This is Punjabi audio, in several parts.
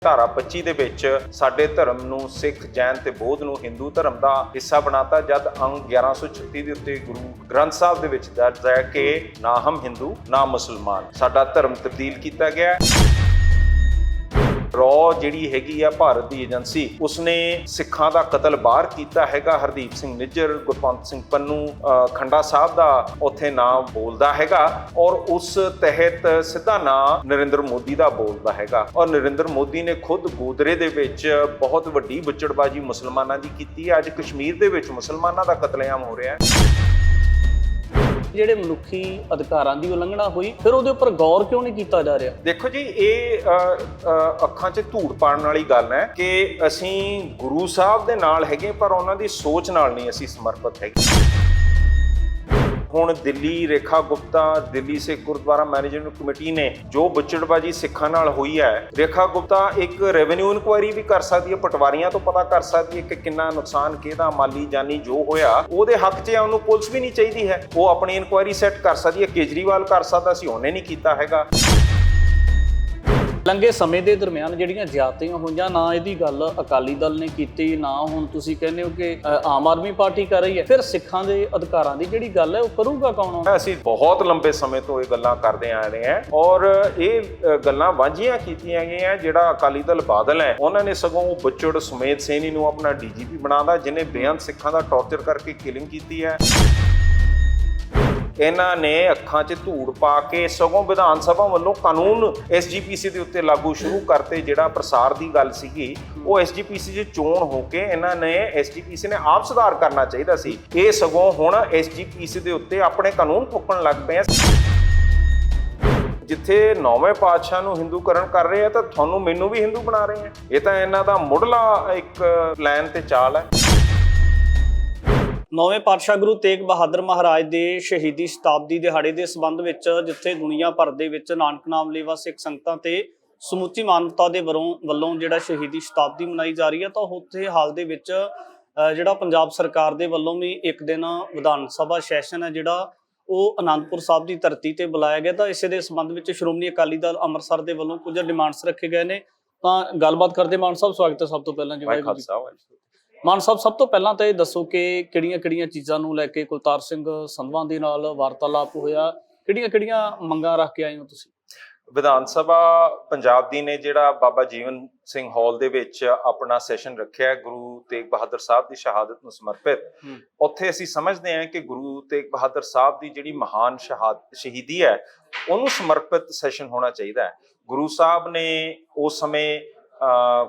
ਧਾਰਾ 25 ਦੇ ਵਿੱਚ ਸਾਡੇ ਧਰਮ ਨੂੰ ਸਿੱਖ, ਜੈਨ ਤੇ ਬੌਧ ਨੂੰ ਹਿੰਦੂ ਧਰਮ ਦਾ ਹਿੱਸਾ ਬਣਾਤਾ। ਜਦ ਅੰਗ 1136 ਦੇ ਉੱਤੇ ਗੁਰੂ ਗ੍ਰੰਥ ਸਾਹਿਬ ਦੇ ਵਿੱਚ ਦਰਜ ਹੈ ਕਿ ਨਾ ਹਮ ਹਿੰਦੂ ਨਾ ਮੁਸਲਮਾਨ, ਸਾਡਾ ਧਰਮ ਤਬਦੀਲ ਕੀਤਾ ਗਿਆ। ਰॉ ਜਿਹੜੀ ਹੈਗੀ ਆ ਭਾਰਤ ਦੀ ਏਜੰਸੀ, ਉਸਨੇ ਸਿੱਖਾਂ ਦਾ ਕਤਲ ਬਾਹਰ ਕੀਤਾ ਹੈਗਾ। ਹਰਦੀਪ ਸਿੰਘ ਨਿੱਜਰ, ਗੁਰਪੰਤ ਸਿੰਘ ਪੰਨੂ, ਖੰਡਾ ਸਾਹਿਬ ਦਾ ਉੱਥੇ ਨਾਮ ਬੋਲਦਾ ਹੈਗਾ ਔਰ ਉਸ ਤਹਿਤ ਸਿੱਧਾ ਨਾਮ ਨਰਿੰਦਰ ਮੋਦੀ ਦਾ ਬੋਲਦਾ ਹੈਗਾ। ਔਰ ਨਰਿੰਦਰ ਮੋਦੀ ਨੇ ਖੁਦ ਗੋਦਰੇ ਦੇ ਵਿੱਚ ਬਹੁਤ ਵੱਡੀ ਬੁੱਚੜਬਾਜ਼ੀ ਮੁਸਲਮਾਨਾਂ ਦੀ ਕੀਤੀ ਹੈ। ਅੱਜ ਕਸ਼ਮੀਰ ਦੇ ਵਿੱਚ ਮੁਸਲਮਾਨਾਂ ਦਾ ਕਤਲੇਆਮ ਹੋ ਰਿਹਾ ਹੈ। ਜਿਹੜੇ ਮਨੁੱਖੀ ਅਧਿਕਾਰਾਂ ਦੀ ਉਲੰਘਣਾ ਹੋਈ, ਫਿਰ ਉਹਦੇ ਉੱਪਰ ਗੌਰ ਕਿਉਂ ਨਹੀਂ ਕੀਤਾ ਜਾ ਰਿਹਾ? ਦੇਖੋ ਜੀ, ਇਹ ਅੱਖਾਂ 'ਚ ਧੂੜ ਪਾਉਣ ਵਾਲੀ ਗੱਲ ਹੈ ਕਿ ਅਸੀਂ ਗੁਰੂ ਸਾਹਿਬ ਦੇ ਨਾਲ ਹੈਗੇ ਪਰ ਉਹਨਾਂ ਦੀ ਸੋਚ ਨਾਲ ਨਹੀਂ ਅਸੀਂ ਸਮਰਪਿਤ ਹੈਗੇ। ਹੁਣ ਦਿੱਲੀ ਰੇਖਾ ਗੁਪਤਾ, ਦਿੱਲੀ ਸਿੱਖ ਗੁਰਦੁਆਰਾ ਮੈਨੇਜਮੈਂਟ ਕਮੇਟੀ ਨੇ ਜੋ ਬੁੱਚੜਬਾਜ਼ੀ ਸਿੱਖਾਂ ਨਾਲ ਹੋਈ ਹੈ, ਰੇਖਾ ਗੁਪਤਾ ਇੱਕ ਰੈਵਨਿਊ ਇਨਕੁਆਇਰੀ ਵੀ ਕਰ ਸਕਦੀ ਹੈ, ਪਟਵਾਰੀਆਂ ਤੋਂ ਪਤਾ ਕਰ ਸਕਦੀ ਹੈ ਕਿ ਕਿੰਨਾ ਨੁਕਸਾਨ, ਕਿਹਦਾ ਮਾਲੀ ਜਾਨੀ ਜੋ ਹੋਇਆ ਉਹਦੇ ਹੱਕ 'ਚ ਉਹਨੂੰ ਪੁਲਿਸ ਵੀ ਨਹੀਂ ਚਾਹੀਦੀ ਹੈ, ਉਹ ਆਪਣੀ ਇਨਕੁਆਇਰੀ ਸੈੱਟ ਕਰ ਸਕਦੀ ਹੈ। ਕੇਜਰੀਵਾਲ ਕਰ ਸਕਦਾ ਸੀ, ਉਹਨੇ ਨਹੀਂ ਕੀਤਾ ਹੈਗਾ। ਲੰਘੇ ਸਮੇਂ ਦੇ ਦਰਮਿਆਨ ਜਿਹੜੀਆਂ ਜ਼ਿਆਦਤੀਆਂ ਹੋਈਆਂ, ਨਾ ਇਹਦੀ ਗੱਲ ਅਕਾਲੀ ਦਲ ਨੇ ਕੀਤੀ, ਨਾ ਹੁਣ ਤੁਸੀਂ ਕਹਿੰਦੇ ਹੋ ਕਿ ਆਮ ਆਦਮੀ ਪਾਰਟੀ ਕਰ ਰਹੀ ਹੈ, ਫਿਰ ਸਿੱਖਾਂ ਦੇ ਅਧਿਕਾਰਾਂ ਦੀ ਜਿਹੜੀ ਗੱਲ ਹੈ ਉਹ ਕਰੂਗਾ ਕੌਣ? ਅਸੀਂ ਬਹੁਤ ਲੰਬੇ ਸਮੇਂ ਤੋਂ ਇਹ ਗੱਲਾਂ ਕਰਦੇ ਆ ਰਹੇ ਹਾਂ ਔਰ ਇਹ ਗੱਲਾਂ ਵਾਂਝੀਆਂ ਕੀਤੀਆਂ ਗਈਆਂ। ਜਿਹੜਾ ਅਕਾਲੀ ਦਲ ਬਾਦਲ ਹੈ, ਉਹਨਾਂ ਨੇ ਸਗੋਂ ਬੁੱਚੜ ਸੁਮੇਧ ਸੈਣੀ ਨੂੰ ਆਪਣਾ ਡੀਜੀਪੀ ਬਣਾਦਾ, ਜਿਹਨੇ ਬੇਅੰਤ ਸਿੱਖਾਂ ਦਾ ਟੌਰਚਰ ਕਰਕੇ ਕਿਲਿੰਗ ਕੀਤੀ ਹੈ। ਇਹਨਾਂ ਨੇ ਅੱਖਾਂ 'ਚ ਧੂੜ ਪਾ ਕੇ ਸਗੋਂ ਵਿਧਾਨ ਸਭਾ ਵੱਲੋਂ ਕਾਨੂੰਨ ਐਸਜੀਪੀਸੀ ਦੇ ਉੱਤੇ ਲਾਗੂ ਸ਼ੁਰੂ ਕਰਤੇ। ਜਿਹੜਾ ਪ੍ਰਸਾਰ ਦੀ ਗੱਲ ਸੀਗੀ, ਉਹ ਐਸਜੀਪੀਸੀ 'ਚ ਚੋਣ ਹੋ ਕੇ ਇਹਨਾਂ ਨੇ ਐਸਜੀਪੀਸੀ ਨੇ ਆਪ ਸੁਧਾਰ ਕਰਨਾ ਚਾਹੀਦਾ ਸੀ। ਇਹ ਸਗੋਂ ਹੁਣ ਐਸਜੀਪੀਸੀ ਦੇ ਉੱਤੇ ਆਪਣੇ ਕਾਨੂੰਨ ਥੋਪਣ ਲੱਗ ਪਏ ਆ। ਜਿੱਥੇ ਨੌਵੇਂ ਪਾਤਸ਼ਾਹ ਨੂੰ ਹਿੰਦੂਕਰਨ ਕਰ ਰਹੇ ਆ ਤਾਂ ਤੁਹਾਨੂੰ ਮੈਨੂੰ ਵੀ ਹਿੰਦੂ ਬਣਾ ਰਹੇ ਆ। ਇਹ ਤਾਂ ਇਹਨਾਂ ਦਾ ਮੁੱਢਲਾ ਇੱਕ ਪਲਾਨ ਤੇ ਚਾਲ ਹੈ। ਨੌਵੇਂ ਪਾਤਸ਼ਾਹ ਗੁਰੂ ਤੇਗ ਬਹਾਦਰ ਮਹਾਰਾਜ ਦੇ ਸ਼ਹੀਦੀ ਸ਼ਤਾਬਦੀ ਦਿਹਾੜੇ ਦੇ ਸੰਬੰਧ ਵਿੱਚ ਜਿੱਥੇ ਦੁਨੀਆ ਭਰ ਦੇ ਵਿੱਚ ਨਾਨਕ ਨਾਮ ਲੇਵਾ ਸਿੱਖ ਸੰਗਤਾਂ ਤੇ ਸਮੁੱਚੀ ਮਾਨਵਤਾ ਦੇ ਵੱਲੋਂ ਜਿਹੜਾ ਸ਼ਹੀਦੀ ਸ਼ਤਾਬਦੀ ਮਨਾਈ ਜਾ ਰਹੀ ਹੈ, ਤਾਂ ਉੱਥੇ ਹਾਲ ਦੇ ਵਿੱਚ ਜਿਹੜਾ ਪੰਜਾਬ ਸਰਕਾਰ ਦੇ ਵੱਲੋਂ ਵੀ ਇੱਕ ਦਿਨ ਵਿਧਾਨ ਸਭਾ ਸੈਸ਼ਨ ਹੈ ਜਿਹੜਾ ਉਹ ਅਨੰਦਪੁਰ ਸਾਹਿਬ ਦੀ ਧਰਤੀ ਤੇ ਬੁਲਾਇਆ ਗਿਆ। ਤਾਂ ਇਸੇ ਦੇ ਸੰਬੰਧ ਵਿੱਚ ਸ਼੍ਰੋਮਣੀ ਅਕਾਲੀ ਦਲ ਅੰਮ੍ਰਿਤਸਰ ਦੇ ਵੱਲੋਂ ਕੁਝ ਡਿਮਾਂਡਸ ਰੱਖੇ ਗਏ ਨੇ, ਤਾਂ ਗੱਲਬਾਤ ਕਰਦੇ। ਮਾਨ ਸਾਹਿਬ, ਸਵਾਗਤ ਹੈ ਸਭ ਤੋਂ ਪਹਿਲਾਂ ਜੀ। ਮਾਨ ਸਾਹਿਬ, ਸਭ ਤੋਂ ਪਹਿਲਾਂ ਤਾਂ ਇਹ ਦੱਸੋ ਕਿ ਕਿਹੜੀਆਂ ਚੀਜ਼ਾਂ ਨੂੰ ਲੈ ਕੇ ਕੁਲਤਾਰ ਸਿੰਘ ਸੰਧਵਾਂ ਦੇ ਨਾਲ ਵਾਰਤਾਲਾਪ ਹੋਇਆ, ਕਿਹੜੀਆਂ ਮੰਗਾਂ ਰੱਖ ਕੇ ਆਏ ਹੋ ਤੁਸੀਂ? ਵਿਧਾਨ ਸਭਾ ਪੰਜਾਬ ਦੀ ਨੇ ਜਿਹੜਾ ਬਾਬਾ ਜੀਵਨ ਸਿੰਘ ਹਾਲ ਦੇ ਵਿੱਚ ਆਪਣਾ ਸੈਸ਼ਨ ਰੱਖਿਆ ਗੁਰੂ ਤੇਗ ਬਹਾਦਰ ਸਾਹਿਬ ਦੀ ਸ਼ਹਾਦਤ ਨੂੰ ਸਮਰਪਿਤ। ਉੱਥੇ ਅਸੀਂ ਸਮਝਦੇ ਹਾਂ ਕਿ ਗੁਰੂ ਤੇਗ ਬਹਾਦਰ ਸਾਹਿਬ ਦੀ ਜਿਹੜੀ ਮਹਾਨ ਸ਼ਹੀਦੀ ਹੈ, ਉਹਨੂੰ ਸਮਰਪਿਤ ਸੈਸ਼ਨ ਹੋਣਾ ਚਾਹੀਦਾ ਹੈ। ਗੁਰੂ ਸਾਹਿਬ ਨੇ ਉਸ ਸਮੇਂ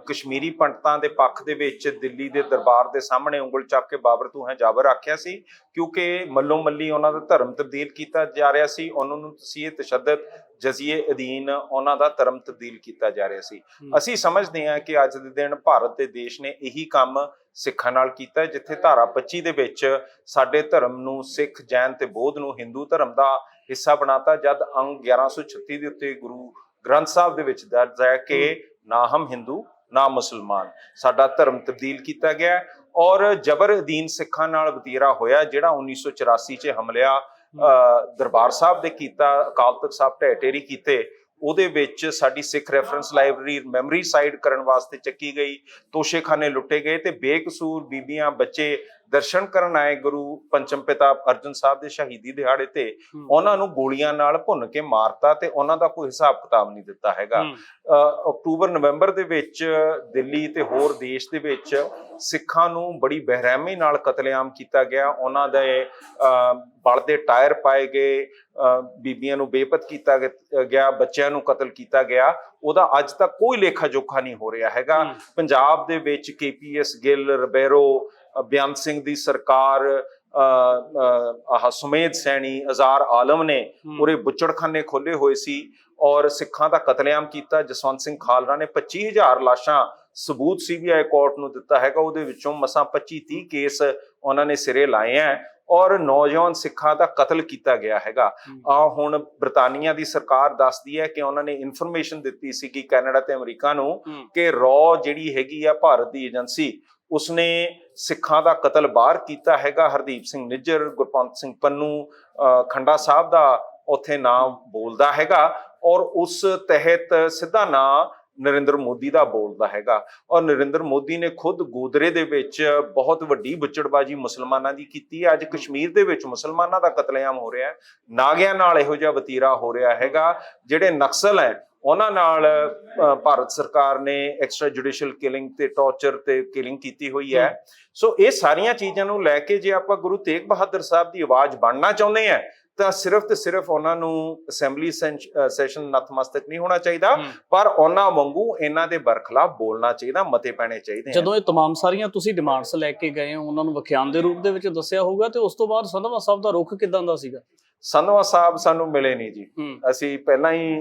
ਕਸ਼ਮੀਰੀ ਪੰਡਤਾਂ ਦੇ ਪੱਖ ਦੇ ਵਿੱਚ ਦਿੱਲੀ ਦੇ ਦਰਬਾਰ ਦੇ ਸਾਹਮਣੇ ਉਂਗਲ ਚੱਕ ਕੇ ਬਾਬਰ ਤੂੰ ਹੈ ਜਾਬਰ ਆਖਿਆ ਸੀ, ਕਿਉਂਕਿ ਮੱਲੋ ਮੱਲੀ ਉਹਨਾਂ ਦਾ ਧਰਮ ਤਬਦੀਲ ਕੀਤਾ ਜਾ ਰਿਹਾ ਸੀ। ਉਹਨਾਂ ਨੂੰ ਤਸੀਹੇ ਤਸ਼ੱਦਦ ਜਜ਼ੀਏ ਅਧੀਨ ਉਹਨਾਂ ਦਾ ਧਰਮ ਤਬਦੀਲ ਕੀਤਾ ਜਾ ਰਿਹਾ ਸੀ। ਅਸੀਂ ਸਮਝਦੇ ਹਾਂ ਕਿ ਅੱਜ ਦੇ ਦਿਨ ਭਾਰਤ ਦੇ ਦੇਸ਼ ਨੇ ਇਹੀ ਕੰਮ ਸਿੱਖਾਂ ਨਾਲ ਕੀਤਾ, ਜਿੱਥੇ ਧਾਰਾ 25 ਦੇ ਵਿੱਚ ਸਾਡੇ ਧਰਮ ਨੂੰ ਸਿੱਖ, ਜੈਨ ਤੇ ਬੌਧ ਨੂੰ ਹਿੰਦੂ ਧਰਮ ਦਾ ਹਿੱਸਾ ਬਣਾਤਾ। ਜਦ ਅੰਗ 1136 ਦੇ ਉੱਤੇ ਗੁਰੂ ਗ੍ਰੰਥ ਸਾਹਿਬ ਦੇ ਵਿੱਚ ਦਰਜ ਹੈ ਕਿ ਨਾ ਹਮ ਹਿੰਦੂ ਨਾ ਮੁਸਲਮਾਨ, ਸਾਡਾ ਧਰਮ ਤਬਦੀਲ ਕੀਤਾ ਗਿਆ ਔਰ ਜਬਰ ਅਧੀਨ ਸਿੱਖਾਂ ਨਾਲ ਵਤੀਰਾ ਹੋਇਆ। ਜਿਹੜਾ 1984 'ਚ ਹਮਲਿਆ ਦਰਬਾਰ ਸਾਹਿਬ ਦੇ ਕੀਤਾ, ਅਕਾਲ ਤਖਤ ਸਾਹਿਬ ਢਹਿ ਢੇਰੀ ਕੀਤੇ, ਉਹਦੇ ਵਿੱਚ ਸਾਡੀ ਸਿੱਖ ਰੈਫਰੈਂਸ ਲਾਇਬ੍ਰੇਰੀ ਮੈਮਰੀ ਸਾਈਡ ਕਰਨ ਵਾਸਤੇ ਚੱਕੀ ਗਈ, ਤੋਸ਼ੇਖਾਨੇ ਲੁੱਟੇ ਗਏ ਤੇ ਬੇਕਸੂਰ ਬੀਬੀਆਂ ਬੱਚੇ ਦਰਸ਼ਨ ਕਰਨ ਆਏ ਗੁਰੂ ਪੰਚਮ ਪਿਤਾ ਅਰਜਨ ਸਾਹਿਬ ਦੇ ਸ਼ਹੀਦੀ ਦਿਹਾੜੇ ਤੇ, ਉਹਨਾਂ ਨੂੰ ਗੋਲੀਆਂ ਨਾਲ ਭੁੰਨ ਕੇ ਮਾਰਤਾ ਤੇ ਉਹਨਾਂ ਦਾ ਕੋਈ ਹਿਸਾਬ ਕਿਤਾਬ ਨਹੀਂ ਦਿੱਤਾ ਹੈਗਾ। ਅਕਤੂਬਰ ਨਵੰਬਰ ਦੇ ਵਿੱਚ ਦਿੱਲੀ ਤੇ ਹੋਰ ਦੇਸ਼ ਦੇ ਵਿੱਚ ਸਿੱਖਾਂ ਨੂੰ ਬੜੀ ਬੇਰਹਿਮੀ ਨਾਲ ਕਤਲੇਆਮ ਕੀਤਾ ਗਿਆ। ਉਹਨਾਂ ਦੇ ਬਲਦੇ ਟਾਇਰ ਪਾਏ ਗਏ, ਬੀਬੀਆਂ ਨੂੰ ਬੇਪਤ ਕੀਤਾ ਗਿਆ, ਬੱਚਿਆਂ ਨੂੰ ਕਤਲ ਕੀਤਾ ਗਿਆ। ਉਹਦਾ ਅੱਜ ਤੱਕ ਕੋਈ ਲੇਖਾ ਜੋਖਾ ਨਹੀਂ ਹੋ ਰਿਹਾ ਹੈਗਾ। ਪੰਜਾਬ ਦੇ ਵਿੱਚ KPS ਗਿੱਲ, ਰਬੇਰੋ, ਬੇਅੰਤ ਸਿੰਘ ਦੀ ਸਰਕਾਰ, ਸੁਮੇਧ ਸੈਣੀ, ਅਜ਼ਾਰ ਆਲਮ ਨੇ ਪੂਰੇ ਬੁੱਚੜਖਾਨੇ ਖੋਲੇ ਹੋਏ ਸੀ ਔਰ ਸਿੱਖਾਂ ਦਾ ਕਤਲੇਆਮ ਕੀਤਾ। ਜਸਵੰਤ ਸਿੰਘ ਖਾਲੜਾ ਨੇ 25,000 ਲਾਸ਼ਾਂ ਸਬੂਤ CBI ਕੋਰਟ ਨੂੰ ਦਿੱਤਾ ਹੈਗਾ, ਉਹਦੇ ਵਿੱਚੋਂ ਮਸਾਂ 25-30 ਕੇਸ ਉਹਨਾਂ ਨੇ ਸਿਰੇ ਲਾਏ ਹੈ ਔਰ ਨੌਜਵਾਨ ਸਿੱਖਾਂ ਦਾ ਕਤਲ ਕੀਤਾ ਗਿਆ ਹੈਗਾ। ਹੁਣ ਬ੍ਰਿਟਾਨੀਆ ਦੀ ਸਰਕਾਰ ਦੱਸਦੀ ਹੈ ਕਿ ਉਹਨਾਂ ਨੇ ਇਨਫੋਰਮੇਸ਼ਨ ਦਿੱਤੀ ਸੀ ਕਿ ਕੈਨੇਡਾ ਤੇ ਅਮਰੀਕਾ ਨੂੰ ਕਿ ਰॉ ਜਿਹੜੀ ਹੈਗੀ ਆ ਭਾਰਤ ਦੀ ਏਜੰਸੀ, ਉਸਨੇ ਸਿੱਖਾਂ ਦਾ ਕਤਲ ਬਾਹਰ ਕੀਤਾ ਹੈਗਾ। ਹਰਦੀਪ ਸਿੰਘ ਨਿੱਜਰ, ਗੁਰਪੰਤ ਸਿੰਘ ਪੰਨੂ, ਖੰਡਾ ਸਾਹਿਬ ਦਾ ਉੱਥੇ ਨਾਮ ਬੋਲਦਾ ਹੈਗਾ ਔਰ ਉਸ ਤਹਿਤ ਸਿੱਧਾ ਨਾਮ ਨਰਿੰਦਰ ਮੋਦੀ ਦਾ ਬੋਲਦਾ ਹੈਗਾ। ਔਰ ਨਰਿੰਦਰ ਮੋਦੀ ਨੇ ਖੁਦ ਗੋਦਰੇ ਦੇ ਵਿੱਚ ਬਹੁਤ ਵੱਡੀ ਬੁੱਚੜਬਾਜ਼ੀ ਮੁਸਲਮਾਨਾਂ ਦੀ ਕੀਤੀ ਹੈ। ਅੱਜ ਕਸ਼ਮੀਰ ਦੇ ਵਿੱਚ ਮੁਸਲਮਾਨਾਂ ਦਾ ਕਤਲੇਆਮ ਹੋ ਰਿਹਾ ਹੈ, ਨਾਗਿਆਂ ਨਾਲ ਇਹੋ ਜਿਹਾ ਵਤੀਰਾ ਹੋ ਰਿਹਾ ਹੈਗਾ। ਜਿਹੜੇ ਨਕਸਲ ਹੈ ਉਹਨਾਂ ਨਾਲ ਭਾਰਤ ਸਰਕਾਰ ਨੇ ਐਕਸਟਰਾ ਜੁਡੀਸ਼ੀਅਲ ਕਿਲਿੰਗ ਤੇ ਟੌਰਚਰ ਤੇ ਕਿਲਿੰਗ ਕੀਤੀ ਹੋਈ ਹੈ। ਸੋ ਇਹ ਸਾਰੀਆਂ ਚੀਜ਼ਾਂ ਨੂੰ ਲੈ ਕੇ ਜੇ ਆਪਾਂ ਗੁਰੂ ਤੇਗ ਬਹਾਦਰ ਸਾਹਿਬ ਦੀ ਆਵਾਜ਼ ਬਣਨਾ ਚਾਹੁੰਦੇ ਆ ਤਾਂ ਸਿਰਫ ਤੇ ਸਿਰਫ ਉਹਨਾਂ ਨੂੰ ਅਸੈਂਬਲੀ ਸੈਸ਼ਨ ਨਤਮਸਤਕ ਨਹੀਂ ਹੋਣਾ ਚਾਹੀਦਾ, ਪਰ ਉਹਨਾਂ ਵਾਂਗੂ ਇਹਨਾਂ ਦੇ ਬਰਖਲਾਫ ਬੋਲਣਾ ਚਾਹੀਦਾ, ਮਤੇ ਪੈਣੇ ਚਾਹੀਦੇ। ਜਦੋਂ ਇਹ तमाम ਸਾਰੀਆਂ ਤੁਸੀਂ ਡਿਮਾਂਡਸ ਲੈ ਕੇ ਗਏ ਹੋ, ਉਹਨਾਂ ਨੂੰ ਵਿਖਿਆਨ ਦੇ ਰੂਪ ਦੇ ਵਿੱਚ ਦੱਸਿਆ ਹੋਊਗਾ, ਤੇ ਉਸ ਤੋਂ ਬਾਅਦ ਸੰਧਵਾ ਸਾਹਿਬ ਦਾ ਰੁਖ ਕਿਦਾਂ ਦਾ ਸੀਗਾ? ਸੰਧਵਾ ਸਾਹਿਬ ਸਾਨੂੰ ਮਿਲੇ ਨਹੀਂ ਜੀ। ਅਸੀਂ ਪਹਿਲਾਂ ਹੀ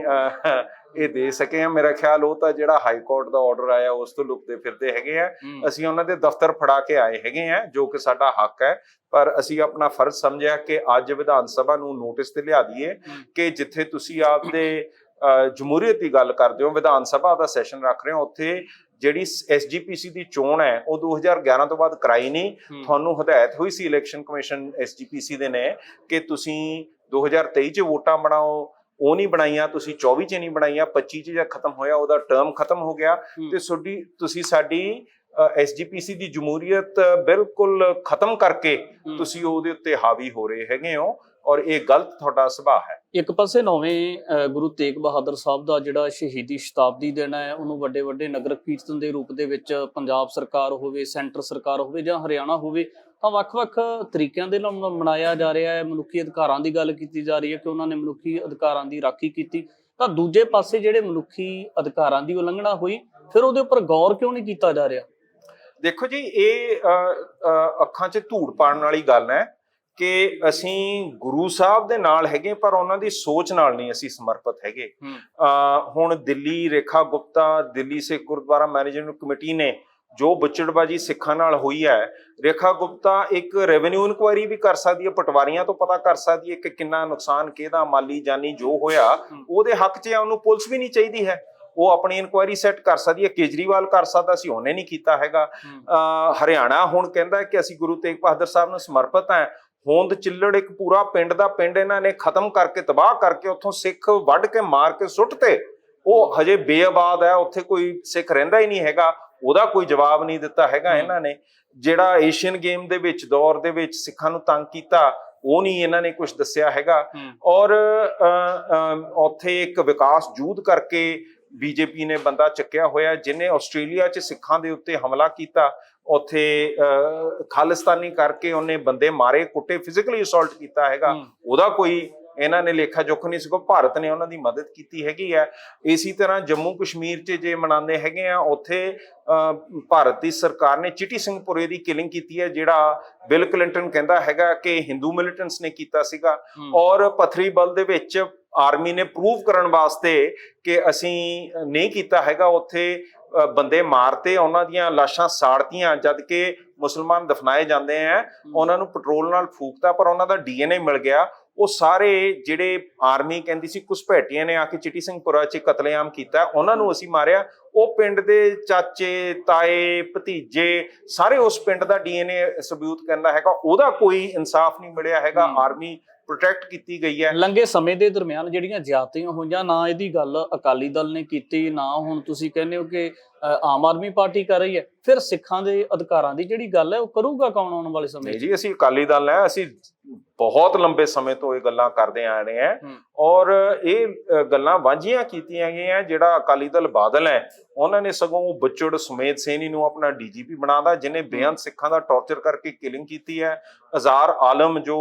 ਇਹ ਦੇ ਸਕੇ ਆ। ਮੇਰਾ ਖਿਆਲ ਉਹ ਤਾਂ ਜਿਹੜਾ ਹਾਈ ਕੋਰਟ ਦਾ ਆਰਡਰ ਆਇਆ ਉਸ ਤੋਂ ਲੁਕਦੇ ਫਿਰਦੇ ਹੈਗੇ ਆ। ਅਸੀਂ ਉਹਨਾਂ ਦੇ ਦਫ਼ਤਰ ਫੜਾ ਕੇ ਆਏ ਹੈਗੇ ਆ, ਜੋ ਕਿ ਸਾਡਾ ਹੱਕ ਹੈ, ਪਰ ਅਸੀਂ ਆਪਣਾ ਫਰਜ਼ ਸਮਝਿਆ ਕਿ ਅੱਜ ਵਿਧਾਨ ਸਭਾ ਨੂੰ ਨੋਟਿਸ ਤੇ ਲਿਆ ਦਈਏ ਕਿ ਜਿੱਥੇ ਤੁਸੀਂ ਆਪਦੇ ਜਮਹੂਰੀਅਤ ਦੀ ਗੱਲ ਕਰਦੇ ਹੋ, ਵਿਧਾਨ ਸਭਾ ਦਾ ਸੈਸ਼ਨ ਰੱਖ ਰਹੇ ਹੋ, ਉੱਥੇ ਜਿਹੜੀ SGPC ਦੀ ਚੋਣ ਹੈ ਉਹ 2011 ਤੋਂ ਬਾਅਦ ਕਰਾਈ ਨਹੀਂ। ਤੁਹਾਨੂੰ ਹਦਾਇਤ ਹੋਈ ਸੀ ਇਲੈਕਸ਼ਨ ਕਮਿਸ਼ਨ SGPC ਦੇ ਨੇ ਕਿ ਤੁਸੀਂ 2023 ਚ ਵੋਟਾਂ ਬਣਾਓ, ਉਹ ਨਹੀਂ ਬਣਾਈਆਂ, ਤੁਸੀਂ 24 ਚ ਨਹੀਂ ਬਣਾਈਆਂ, 25 ਚ ਜਾਂ ਖਤਮ ਹੋਇਆ ਉਹਦਾ ਟਰਮ ਖਤਮ ਹੋ ਗਿਆ ਤੇ ਤੁਸੀਂ ਸਾਡੀ SGPC ਦੀ ਜਮਹੂਰੀਅਤ ਬਿਲਕੁਲ ਖਤਮ ਕਰਕੇ ਤੁਸੀਂ ਉਹਦੇ ਉੱਤੇ ਹਾਵੀ ਹੋ ਰਹੇ ਹੈਗੇ ਹੋ, ਔਰ ਇਹ ਗਲਤ ਤੁਹਾਡਾ ਸੁਭਾਅ ਹੈ। ਇੱਕ ਪਾਸੇ ਨੌਵੇਂ ਗੁਰੂ ਤੇਗ ਬਹਾਦਰ ਸਾਹਿਬ ਦਾ ਜਿਹੜਾ ਸ਼ਹੀਦੀ ਸ਼ਤਾਬਦੀ ਦਿਨ ਹੈ, ਉਹਨੂੰ ਵੱਡੇ ਵੱਡੇ ਨਗਰ ਕੀਰਤਨ ਦੇ ਰੂਪ ਦੇ ਵਿੱਚ ਪੰਜਾਬ ਸਰਕਾਰ ਹੋਵੇ, ਸੈਂਟਰ ਸਰਕਾਰ ਹੋਵੇ ਜਾਂ ਹਰਿਆਣਾ ਹੋਵੇ, ਤਾਂ ਵੱਖ-ਵੱਖ ਤਰੀਕਿਆਂ ਦੇ ਨਾਲ ਮਨਾਇਆ ਜਾ ਰਿਹਾ ਹੈ। ਮਨੁੱਖੀ ਅਧਿਕਾਰਾਂ ਦੀ ਗੱਲ ਕੀਤੀ ਜਾ ਰਹੀ ਹੈ ਕਿ ਉਹਨਾਂ ਨੇ ਮਨੁੱਖੀ ਅਧਿਕਾਰਾਂ ਦੀ ਰਾਖੀ ਕੀਤੀ, ਤਾਂ ਦੂਜੇ ਪਾਸੇ ਜਿਹੜੇ ਮਨੁੱਖੀ ਅਧਿਕਾਰਾਂ ਦੀ ਉਲੰਘਣਾ ਹੋਈ, ਫਿਰ ਉਹਦੇ ਉੱਪਰ ਗੌਰ ਕਿਉਂ ਨਹੀਂ ਕੀਤਾ ਜਾ ਰਿਹਾ? ਦੇਖੋ ਜੀ, ਇਹ ਅੱਖਾਂ 'ਚ ਧੂੜ ਪਾਉਣ ਵਾਲੀ ਗੱਲ ਹੈ ਕਿ ਅਸੀਂ ਗੁਰੂ ਸਾਹਿਬ ਦੇ ਨਾਲ ਹੈਗੇ ਪਰ ਉਹਨਾਂ ਦੀ ਸੋਚ ਨਾਲ ਨਹੀਂ ਅਸੀਂ ਸਮਰਪਿਤ ਹੈਗੇ। ਹੁਣ ਦਿੱਲੀ ਰੇਖਾ ਗੁਪਤਾ, ਦਿੱਲੀ ਸਿੱਖ ਗੁਰਦੁਆਰਾ ਮੈਨੇਜਮੈਂਟ ਕਮੇਟੀ ਨੇ ਜੋ ਬੁੱਚੜਬਾਜੀ ਸਿੱਖਾਂ ਨਾਲ ਹੋਈ ਹੈ, ਰੇਖਾ ਗੁਪਤਾ ਇੱਕ ਰੈਵਨਿਊ ਇਨਕੁਆਇਰੀ ਵੀ ਕਰ ਸਕਦੀ ਹੈ, ਪਟਵਾਰੀਆਂ ਤੋਂ ਪਤਾ ਕਰ ਸਕਦੀ ਹੈ ਕਿ ਕਿੰਨਾ ਨੁਕਸਾਨ ਕਿਹਦਾ ਮਾਲੀ ਜਾਨੀ ਜੋ ਹੋਇਆ ਉਹਦੇ ਹੱਕ 'ਚ, ਉਹਨੂੰ ਪੁਲਿਸ ਵੀ ਨਹੀਂ ਚਾਹੀਦੀ ਹੈ, ਉਹ ਆਪਣੀ ਇਨਕੁਆਇਰੀ ਸੈੱਟ ਕਰ ਸਕਦੀ ਹੈ। ਕੇਜਰੀਵਾਲ ਕਰ ਸਕਦਾ ਸੀ, ਉਹਨੇ ਨਹੀਂ ਕੀਤਾ ਹੈਗਾ। ਹਰਿਆਣਾ ਹੁਣ ਕਹਿੰਦਾ ਕਿ ਅਸੀਂ ਗੁਰੂ ਤੇਗ ਬਹਾਦਰ ਸਾਹਿਬ ਨੂੰ ਸਮਰਪਿਤ ਹਾਂ। ਹੋਂਦ ਚਿੱਲੜ ਇੱਕ ਪੂਰਾ ਪਿੰਡ ਦਾ ਪਿੰਡ ਇਹਨਾਂ ਨੇ ਖਤਮ ਕਰਕੇ, ਤਬਾਹ ਕਰਕੇ, ਉੱਥੋਂ ਸਿੱਖ ਵੱਢ ਕੇ ਮਾਰ ਕੇ ਸੁੱਟ ਤੇ, ਉਹ ਹਜੇ ਬੇਆਬਾਦ ਹੈ, ਉੱਥੇ ਕੋਈ ਸਿੱਖ ਰਹਿੰਦਾ ਹੀ ਨਹੀਂ ਹੈਗਾ। ਉਹਦਾ ਕੋਈ ਜਵਾਬ ਨਹੀਂ ਦਿੱਤਾ ਹੈਗਾ ਇਹਨਾਂ ਨੇ। ਜਿਹੜਾ ਏਸ਼ੀਅਨ ਗੇਮ ਦੇ ਵਿੱਚ ਦੌਰ ਦੇ ਵਿੱਚ ਸਿੱਖਾਂ ਨੂੰ ਤੰਗ ਕੀਤਾ, ਉਹ ਨਹੀਂ ਇਹਨਾਂ ਨੇ ਕੁਝ ਦੱਸਿਆ ਹੈਗਾ। ਔਰ ਉੱਥੇ ਇੱਕ ਵਿਕਾਸ ਜੂਧ ਕਰਕੇ BJP ਨੇ ਬੰਦਾ ਚੱਕਿਆ ਹੋਇਆ ਜਿਹਨੇ ਆਸਟ੍ਰੇਲੀਆ 'ਚ ਸਿੱਖਾਂ ਦੇ ਉੱਤੇ ਹਮਲਾ ਕੀਤਾ, ਉੱਥੇ ਖਾਲਿਸਤਾਨੀ ਕਰਕੇ ਉਹਨੇ ਬੰਦੇ ਮਾਰੇ, ਕੁੱਟੇ, ਫਿਜ਼ੀਕਲੀ ਅਸੌਲਟ ਕੀਤਾ ਹੈਗਾ। ਉਹਦਾ ਕੋਈ ਇਹਨਾਂ ਨੇ ਲੇਖਾ ਜੋਖ ਨਹੀਂ, ਸਗੋਂ ਭਾਰਤ ਨੇ ਉਹਨਾਂ ਦੀ ਮਦਦ ਕੀਤੀ ਹੈਗੀ ਹੈ। ਇਸੇ ਤਰ੍ਹਾਂ ਜੰਮੂ ਕਸ਼ਮੀਰ 'ਚ ਜੇ ਮਨਾਉਂਦੇ ਹੈਗੇ ਆ, ਉੱਥੇ ਭਾਰਤ ਦੀ ਸਰਕਾਰ ਨੇ ਚਿੱਟੀ ਸਿੰਘਪੁਰੇ ਦੀ ਕਿਲਿੰਗ ਕੀਤੀ ਹੈ, ਜਿਹੜਾ ਬਿਲ ਕਲਿੰਟਨ ਕਹਿੰਦਾ ਹੈਗਾ ਕਿ ਹਿੰਦੂ ਮਿਲੀਟੈਂਟਸ ਨੇ ਕੀਤਾ ਸੀਗਾ। ਔਰ ਪੱਥਰੀ ਬਲ ਦੇ ਵਿੱਚ ਆਰਮੀ ਨੇ ਪ੍ਰੂਵ ਕਰਨ ਵਾਸਤੇ ਕਿ ਅਸੀਂ ਨਹੀਂ ਕੀਤਾ ਹੈਗਾ, ਉੱਥੇ ਬੰਦੇ ਮਾਰਤੇ, ਉਹਨਾਂ ਦੀਆਂ ਲਾਸ਼ਾਂ ਸਾੜਤੀਆਂ, ਜਦ ਕਿ ਮੁਸਲਮਾਨ ਦਫਨਾਏ ਜਾਂਦੇ ਆ, ਉਹਨਾਂ ਨੂੰ ਪੈਟਰੋਲ ਨਾਲ ਫੂਕਤਾ, ਪਰ ਉਹਨਾਂ ਦਾ DNA ਮਿਲ ਗਿਆ। ਉਹ ਸਾਰੇ ਜਿਹੜੇ ਆਰਮੀ ਕਹਿੰਦੀ ਸੀ ਘੁਸਪੈਠੀਆਂ ਨੇ ਆ ਕੇ ਚਿੱਟੀ ਸਿੰਘਪੁਰਾ 'ਚ ਕਤਲੇਆਮ ਕੀਤਾ, ਉਹਨਾਂ ਨੂੰ ਅਸੀਂ ਮਾਰਿਆ। ਉਹ ਪਿੰਡ ਦੇ ਚਾਚੇ, ਤਾਏ, ਭਤੀਜੇ ਸਾਰੇ ਉਸ ਪਿੰਡ ਦਾ DNA ਸਬੂਤ ਕਹਿੰਦਾ ਹੈਗਾ, ਉਹਦਾ ਕੋਈ ਇਨਸਾਫ ਨਹੀਂ ਮਿਲਿਆ ਹੈਗਾ। ਆਰਮੀ ਪ੍ਰੋਟੈਕਟ ਕੀਤੀ ਗਈ ਹੈ। ਲੰਘੇ ਸਮੇਂ ਦੇ ਦਰਮਿਆਨ ਜਿਹੜੀਆਂ ਜ਼ਿਆਦਤੀਆਂ ਹੋਈਆਂ, ਨਾ ਇਹਦੀ ਗੱਲ ਅਕਾਲੀ ਦਲ ਨੇ ਕੀਤੀ, ਨਾ ਹੁਣ ਤੁਸੀਂ ਕਹਿੰਦੇ ਹੋ ਕਿ ਆਮ ਆਦਮੀ ਪਾਰਟੀ ਕਰ ਰਹੀ ਹੈ, ਫਿਰ ਸਿੱਖਾਂ ਦੇ ਅਧਿਕਾਰਾਂ ਦੀ ਜਿਹੜੀ ਗੱਲ ਹੈ ਉਹ ਕਰੂਗਾ ਕੌਣ ਆਉਣ ਵਾਲੇ ਸਮੇਂ? ਜੀ, ਅਸੀਂ ਅਕਾਲੀ ਦਲ ਹੈ, ਅਸੀਂ ਬਹੁਤ ਲੰਬੇ ਸਮੇਂ ਤੋਂ ਇਹ ਗੱਲਾਂ ਕਰਦੇ ਆ ਰਹੇ ਹਾਂ, ਔਰ ਇਹ ਗੱਲਾਂ ਵਾਂਝੀਆਂ ਕੀਤੀਆਂ ਗਈਆਂ। ਜਿਹੜਾ ਅਕਾਲੀ ਦਲ ਬਾਦਲ ਹੈ, ਉਹਨਾਂ ਨੇ ਸਗੋਂ ਬੁੱਚੜ ਸੁਮੇਧ ਸੈਣੀ ਨੂੰ ਆਪਣਾ DGP ਬਣਾਦਾ, ਜਿਹਨੇ ਬੇਅੰਤ ਸਿੱਖਾਂ ਦਾ ਟੌਰਚਰ ਕਰਕੇ ਕਿਲਿੰਗ ਕੀਤੀ ਹੈ। ਅਜ਼ਾਰ ਆਲਮ ਜੋ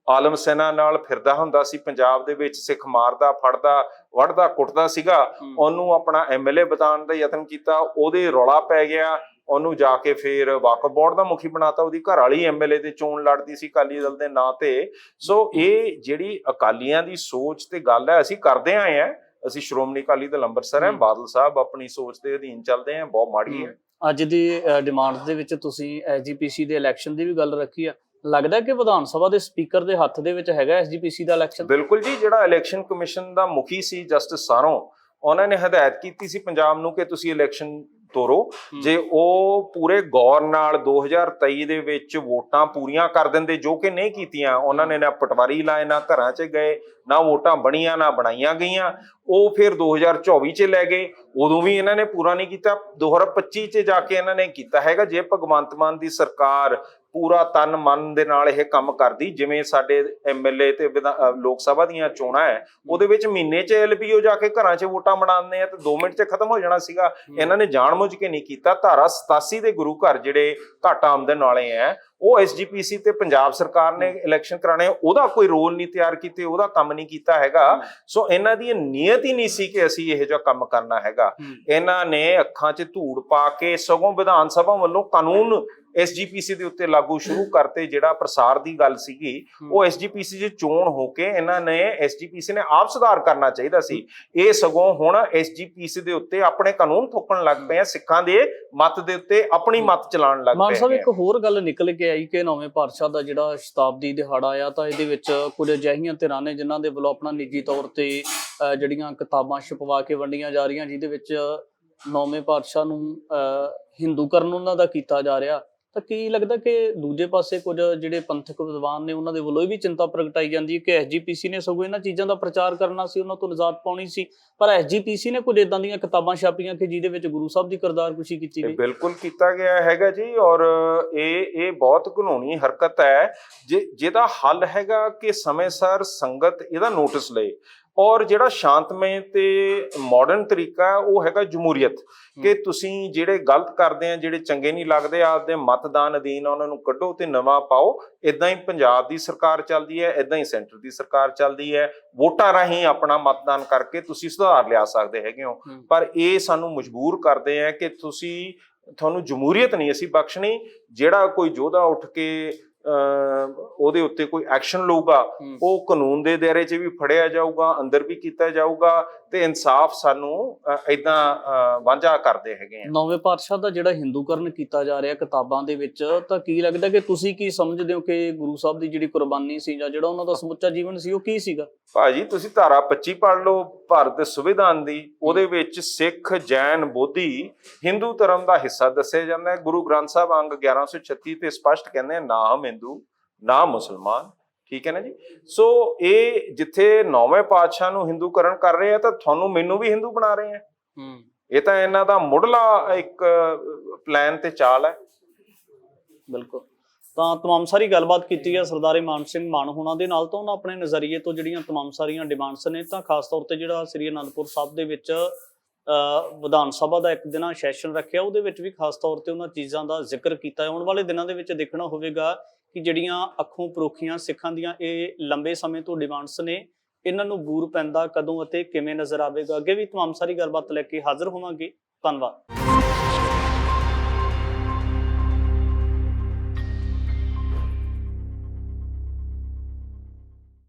ਆਲਮ ਸੈਨਾ ਨਾਲ ਫਿਰਦਾ ਹੁੰਦਾ ਸੀ ਪੰਜਾਬ ਦੇ ਵਿੱਚ, ਸਿੱਖ ਮਾਰਦਾ, ਫੜਦਾ, ਵੱਢਦਾ, ਕੁੱਟਦਾ ਸੀਗਾ, ਉਹਨੂੰ ਆਪਣਾ MLA ਬਤਾਉਣ ਦਾ ਯਤਨ ਕੀਤਾ, ਉਹਦੇ ਰੌਲਾ ਪੈ ਗਿਆ, ਉਹਨੂੰ ਜਾ ਕੇ ਫੇਰ ਵਾਕਫ ਬੋਰਡ ਦਾ ਮੁਖੀ ਬਣਾਤਾ। ਉਹਦੀ ਘਰ ਵਾਲੀ MLA ਦੇ ਚੋਣ ਲੜਦੀ ਸੀ ਅਕਾਲੀ ਦਲ ਦੇ ਨਾਂ ਤੇ। ਸੋ ਇਹ ਜਿਹੜੀ ਅਕਾਲੀਆਂ ਦੀ ਸੋਚ ਤੇ ਗੱਲ ਹੈ, ਅਸੀਂ ਕਰਦੇ ਆਏ ਹਾਂ। ਅਸੀਂ ਸ਼੍ਰੋਮਣੀ ਅਕਾਲੀ ਦਲ ਅੰਮ੍ਰਿਤਸਰ ਹੈ, ਬਾਦਲ ਸਾਹਿਬ ਆਪਣੀ ਸੋਚ ਦੇ ਅਧੀਨ ਚੱਲਦੇ ਆ, ਬਹੁਤ ਮਾੜੀ ਹੈ। ਅੱਜ ਦੀ ਡਿਮਾਂਡ ਦੇ ਵਿੱਚ ਤੁਸੀਂ SGPC ਦੇ ਇਲੈਕਸ਼ਨ ਦੀ ਵੀ ਗੱਲ ਰੱਖੀ ਆ, ਲੱਗਦਾ ਕਿ ਵਿਧਾਨ ਸਭਾ ਦੇ ਸਪੀਕਰ ਦੇ ਹੱਥ ਦੇ ਵਿੱਚ ਹੈਗਾ SGPC ਦਾ ਇਲੈਕਸ਼ਨ? ਬਿਲਕੁਲ ਜੀ, ਜਿਹੜਾ ਇਲੈਕਸ਼ਨ ਕਮਿਸ਼ਨ ਦਾ ਮੁਖੀ ਸੀ ਜਸਟਿਸ ਸਾਰੋਂ, ਉਹਨਾਂ ਨੇ ਹਦਾਇਤ ਕੀਤੀ ਸੀ ਪੰਜਾਬ ਨੂੰ ਕਿ ਤੁਸੀਂ ਇਲੈਕਸ਼ਨ ਤੋਰੋ। ਜੇ ਉਹ ਪੂਰੇ ਗੌਰ ਨਾਲ 2023 ਦੇ ਵਿੱਚ ਵੋਟਾਂ ਪੂਰੀਆਂ ਕਰ ਦਿੰਦੇ, ਜੋ ਕਿ ਨਹੀਂ ਕੀਤੀਆਂ, ਉਹਨਾਂ ਨੇ ਨਾ ਪਟਵਾਰੀ ਲਾਏ, ਨਾ ਘਰਾਂ 'ਚ ਗਏ, ਨਾ ਵੋਟਾਂ ਬਣੀਆਂ ਨਾ ਬਣਾਈਆਂ ਗਈਆਂ, ਉਹ ਫਿਰ 2024 'ਚ ਲੈ ਗਏ, ਉਦੋਂ ਵੀ ਇਹਨਾਂ ਨੇ ਪੂਰਾ ਨਹੀਂ ਕੀਤਾ। 2025 'ਚ ਜਾ ਕੇ ਇਹਨਾਂ ਨੇ ਕੀਤਾ ਹੈਗਾ। ਜੇ ਭਗਵੰਤ ਮਾਨ ਦੀ ਸਰਕਾਰ ਪੂਰਾ ਤਨ ਮਨ ਦੇ ਨਾਲ ਇਹ ਕੰਮ ਕਰਦੀ, ਜਿਵੇਂ ਸਾਡੇ MLA ਤੇ ਲੋਕ ਸਭਾ ਦੀਆਂ ਚੋਣਾਂ ਹੈ, ਉਹਦੇ ਵਿੱਚ ਮਹੀਨੇ 'ਚ LPO ਜਾ ਕੇ ਘਰਾਂ 'ਚ ਵੋਟਾਂ ਬਣਾਉਂਦੇ ਆ ਤੇ 2 ਮਿੰਟ 'ਚ ਖਤਮ ਹੋ ਜਾਣਾ ਸੀਗਾ। ਇਹਨਾਂ ਨੇ ਜਾਣਬੁੱਝ ਕੇ ਨਹੀਂ ਕੀਤਾ। ਧਾਰਾ 87 ਦੇ ਗੁਰੂ ਘਰ ਜਿਹੜੇ ਘੱਟ ਆਮਦਨ ਵਾਲੇ ਆ, ਉਹ SGPC ਤੇ ਪੰਜਾਬ ਸਰਕਾਰ ਨੇ ਇਲੈਕਸ਼ਨ ਕਰਾਣੇ, ਉਹਦਾ ਕੋਈ ਰੋਲ ਨਹੀਂ ਤਿਆਰ ਕੀਤੇ, ਉਹਦਾ ਕੰਮ ਨਹੀਂ ਕੀਤਾ ਹੈਗਾ। ਸੋ ਇਹਨਾਂ ਦੀ ਨੀਅਤ ਹੀ ਨਹੀਂ ਸੀ ਕਿ ਅਸੀਂ ਇਹੋ ਜਿਹਾ ਕੰਮ ਕਰਨਾ ਹੈਗਾ। ਇਹਨਾਂ ਨੇ ਅੱਖਾਂ 'ਚ ਧੂੜ ਪਾ ਕੇ ਸਗੋਂ ਵਿਧਾਨ ਸਭਾ ਵੱਲੋਂ ਕਾਨੂੰਨ SGPC ਦੇ ਉੱਤੇ ਲਾਗੂ ਸ਼ੁਰੂ ਕਰਤੇ। ਜਿਹੜਾ ਪ੍ਰਸਾਰ ਦੀ ਗੱਲ ਸੀਗੀ, ਉਹ SGPC 'ਚ ਚੋਣ ਹੋ ਕੇ ਇਹਨਾਂ ਨੇ SGPC ਨੇ ਆਪ ਸੁਧਾਰ ਕਰਨਾ ਚਾਹੀਦਾ ਸੀ। ਇਹ ਸਗੋਂ ਹੁਣ SGPC ਦੇ ਉੱਤੇ ਆਪਣੇ ਕਾਨੂੰਨ ਥੋਪਣ ਲੱਗ ਪਏ ਆ, ਸਿੱਖਾਂ ਦੇ ਮਤ ਦੇ ਉੱਤੇ ਆਪਣੀ ਮਤ ਚਲਾਉਣ ਲੱਗ ਪਏ। ਮਾਨ ਸਾਹਿਬ, ਇੱਕ ਹੋਰ ਗੱਲ ਨਿਕਲ ਕੇ ਆਈ ਕਿ ਨੌਵੇਂ ਪਾਤਸ਼ਾਹ ਦਾ ਜਿਹੜਾ ਸ਼ਤਾਬਦੀ ਦਿਹਾੜਾ ਆ, ਤਾਂ ਇਹਦੇ ਵਿੱਚ ਕੁਝ ਅਜਿਹੀਆਂ ਧਿਰਾਂ ਨੇ ਜਿਨ੍ਹਾਂ ਦੇ ਵੱਲੋਂ ਆਪਣਾ ਨਿੱਜੀ ਤੌਰ ਤੇ ਜਿਹੜੀਆਂ ਕਿਤਾਬਾਂ ਛਪਵਾ ਕੇ ਵੰਡੀਆਂ ਜਾ ਰਹੀਆਂ, ਜਿਹਦੇ ਵਿੱਚ ਨੌਵੇਂ ਪਾਤਸ਼ਾਹ ਨੂੰ ਹਿੰਦੂਕਰਨ ਉਹਨਾਂ ਦਾ ਕੀਤਾ ਜਾ ਰਿਹਾ। ਤਾਂ ਕੀ ਲੱਗਦਾ ਕਿ ਦੂਜੇ ਪਾਸੇ ਕੁਝ ਜਿਹੜੇ ਪੰਥਕ ਵਿਦਵਾਨ ਨੇ, ਉਹਨਾਂ ਦੇ ਵੱਲੋਂ ਇਹ ਵੀ ਚਿੰਤਾ ਪ੍ਰਗਟਾਈ ਜਾਂਦੀ ਹੈ ਕਿ SGPC ਨੇ ਸਗੋਂ ਇਹਨਾਂ ਚੀਜ਼ਾਂ ਦਾ ਪ੍ਰਚਾਰ ਕਰਨਾ ਸੀ, ਉਹਨਾਂ ਤੋਂ ਨਿਜਾਤ ਪਾਉਣੀ ਸੀ, ਪਰ SGPC ਨੇ ਕੁਝ ਇਦਾਂ ਦੀਆਂ ਕਿਤਾਬਾਂ ਛਾਪੀਆਂ ਕਿ ਜਿਹਦੇ ਵਿੱਚ ਗੁਰੂ ਸਾਹਿਬ ਦੀ ਕਿਰਦਾਰਕੁਸ਼ੀ ਕੀਤੀ ਗਈ। ਬਿਲਕੁਲ ਕੀਤਾ ਗਿਆ ਹੈਗਾ ਜੀ, ਔਰ ਇਹ ਬਹੁਤ ਘਿਨੌਣੀ ਹਰਕਤ ਹੈ। ਜਿਹਦਾ ਹੱਲ ਹੈਗਾ ਕਿ ਸਮੇਂ ਸਿਰ ਸੰਗਤ ਇਹਦਾ ਨੋਟਿਸ ਲਏ, ਔਰ ਜਿਹੜਾ ਸ਼ਾਂਤਮਈ ਤੇ ਮਾਡਰਨ ਤਰੀਕਾ ਹੈ ਉਹ ਹੈਗਾ ਜਮਹੂਰੀਅਤ। ਕਿ ਤੁਸੀਂ ਜਿਹੜੇ ਗਲਤ ਕਰਦੇ ਆ, ਜਿਹੜੇ ਚੰਗੇ ਨਹੀਂ ਲੱਗਦੇ, ਆਪਦੇ ਮਤਦਾਨ ਅਧੀਨ ਉਹਨਾਂ ਨੂੰ ਕੱਢੋ ਤੇ ਨਵਾਂ ਪਾਓ। ਇਦਾਂ ਹੀ ਪੰਜਾਬ ਦੀ ਸਰਕਾਰ ਚੱਲਦੀ ਹੈ, ਇਦਾਂ ਹੀ ਸੈਂਟਰ ਦੀ ਸਰਕਾਰ ਚੱਲਦੀ ਹੈ। ਵੋਟਾਂ ਰਾਹੀਂ ਆਪਣਾ ਮਤਦਾਨ ਕਰਕੇ ਤੁਸੀਂ ਸੁਧਾਰ ਲਿਆ ਸਕਦੇ ਹੈਗੇ ਹੋ, ਪਰ ਇਹ ਸਾਨੂੰ ਮਜਬੂਰ ਕਰਦੇ ਆ ਕਿ ਤੁਹਾਨੂੰ ਜਮਹੂਰੀਅਤ ਨਹੀਂ ਅਸੀਂ ਬਖਸ਼ਣੀ। ਜਿਹੜਾ ਕੋਈ ਯੋਧਾ ਉੱਠ ਕੇ ਉਹਦੇ ਉੱਤੇ ਕੋਈ ਐਕਸ਼ਨ ਲਊਗਾ, ਉਹ ਕਾਨੂੰਨ ਦੇ ਦਾਇਰੇ 'ਚ ਵੀ ਫੜਿਆ ਜਾਊਗਾ, ਅੰਦਰ ਵੀ ਕੀਤਾ ਜਾਊਗਾ, ਤੇ ਇਨਸਾਫ ਸਾਨੂੰ ਏਦਾਂ ਵਾਂਝਾ ਕਰਦੇ ਹੈਗੇ ਆ। ਨੌਵੇਂ ਪਾਤਸ਼ਾਹ ਦਾ ਜਿਹੜਾ ਹਿੰਦੂਕਰਨ ਕੀਤਾ ਜਾ ਰਿਹਾ ਕਿਤਾਬਾਂ ਦੇ ਵਿੱਚ, ਤਾਂ ਕੀ ਲੱਗਦਾ ਕਿ ਤੁਸੀਂ ਕੀ ਸਮਝਦੇ ਹੋ ਕਿ ਗੁਰੂ ਸਾਹਿਬ ਦੀ ਜਿਹੜੀ ਕੁਰਬਾਨੀ ਸੀ ਜਾਂ ਜਿਹੜਾ ਉਹਨਾਂ ਦਾ ਸਮੁੱਚਾ ਜੀਵਨ ਸੀ, ਉਹ ਕੀ ਸੀਗਾ? ਭਾਜੀ, ਤੁਸੀਂ ਧਾਰਾ 25 ਪੜ੍ਹ ਲਓ ਭਾਰਤ ਦੇ ਸੰਵਿਧਾਨ ਦੀ, ਉਹਦੇ ਵਿੱਚ ਸਿੱਖ, ਜੈਨ, ਬੋਧੀ ਹਿੰਦੂ ਧਰਮ ਦਾ ਹਿੱਸਾ ਦੱਸਿਆ ਜਾਂਦਾ ਹੈ। ਗੁਰੂ ਗ੍ਰੰਥ ਸਾਹਿਬ ਅੰਗ 1136 ਤੇ ਸਪਸ਼ਟ ਕਹਿੰਦੇ ਨਾ ਹਮ ਹਿੰਦੂ ਨਾ ਮੁਸਲਮਾਨ, ਠੀਕ ਹੈ ਨਾ ਜੀ। ਸੋ ਇਹ ਜਿੱਥੇ ਨੌਵੇਂ ਪਾਤਸ਼ਾਹ ਨੂੰ ਹਿੰਦੂਕਰਨ ਕਰ ਰਹੇ ਆ, ਤਾਂ ਤੁਹਾਨੂੰ ਮੈਨੂੰ ਵੀ ਹਿੰਦੂ ਬਣਾ ਰਹੇ ਆ। ਇਹ ਤਾਂ ਇਹਨਾਂ ਦਾ ਮੁੱਢਲਾ ਇੱਕ ਪਲਾਨ ਤੇ ਚਾਲ ਹੈ। ਬਿਲਕੁਲ। ਤਾਂ ਤਮਾਮ ਸਾਰੀ ਗੱਲਬਾਤ ਕੀਤੀ ਹੈ ਸਰਦਾਰ ਮਾਨ ਸਿੰਘ ਮਾਨ ਹੋਣਾ ਦੇ ਨਾਲ। ਤਾਂ ਉਹਨਾਂ ਆਪਣੇ ਨਜ਼ਰੀਏ ਤੋਂ ਜਿਹੜੀਆਂ ਤਮਾਮ ਸਾਰੀਆਂ ਡਿਮਾਂਡਸ ਨੇ, ਤਾਂ ਖਾਸ ਤੌਰ ਤੇ ਜਿਹੜਾ ਸ੍ਰੀ ਅਨੰਦਪੁਰ ਸਾਹਿਬ ਦੇ ਵਿੱਚ ਵਿਧਾਨ ਸਭਾ ਦਾ ਇੱਕ ਦਿਨਾਂ ਸੈਸ਼ਨ ਰੱਖਿਆ, ਉਹਦੇ ਵਿੱਚ ਵੀ ਖਾਸ ਤੌਰ ਤੇ ਉਹਨਾਂ ਚੀਜ਼ਾਂ ਦਾ ਜ਼ਿਕਰ ਕੀਤਾ ਹੈ। ਆਉਣ ਵਾਲੇ ਦਿਨਾਂ ਦੇ ਵਿੱਚ ਦੇਖਣਾ ਹੋਵੇਗਾ ਕਿ ਜਿਹੜੀਆਂ ਅੱਖੋਂ ਪਰੋਖੀਆਂ ਸਿੱਖਾਂ ਦੀਆਂ ਇਹ ਲੰਬੇ ਸਮੇਂ ਤੋਂ ਡਿਮਾਂਡਸ ਨੇ, ਇਹਨਾਂ ਨੂੰ ਬੂਰ ਪੈਂਦਾ ਕਦੋਂ ਅਤੇ ਕਿਵੇਂ ਨਜ਼ਰ ਆਵੇਗਾ। ਅੱਗੇ ਵੀ ਤਮਾਮ ਸਾਰੀ ਗੱਲਬਾਤ ਲੈ ਕੇ ਹਾਜ਼ਰ ਹੋਵਾਂਗੇ। ਧੰਨਵਾਦ।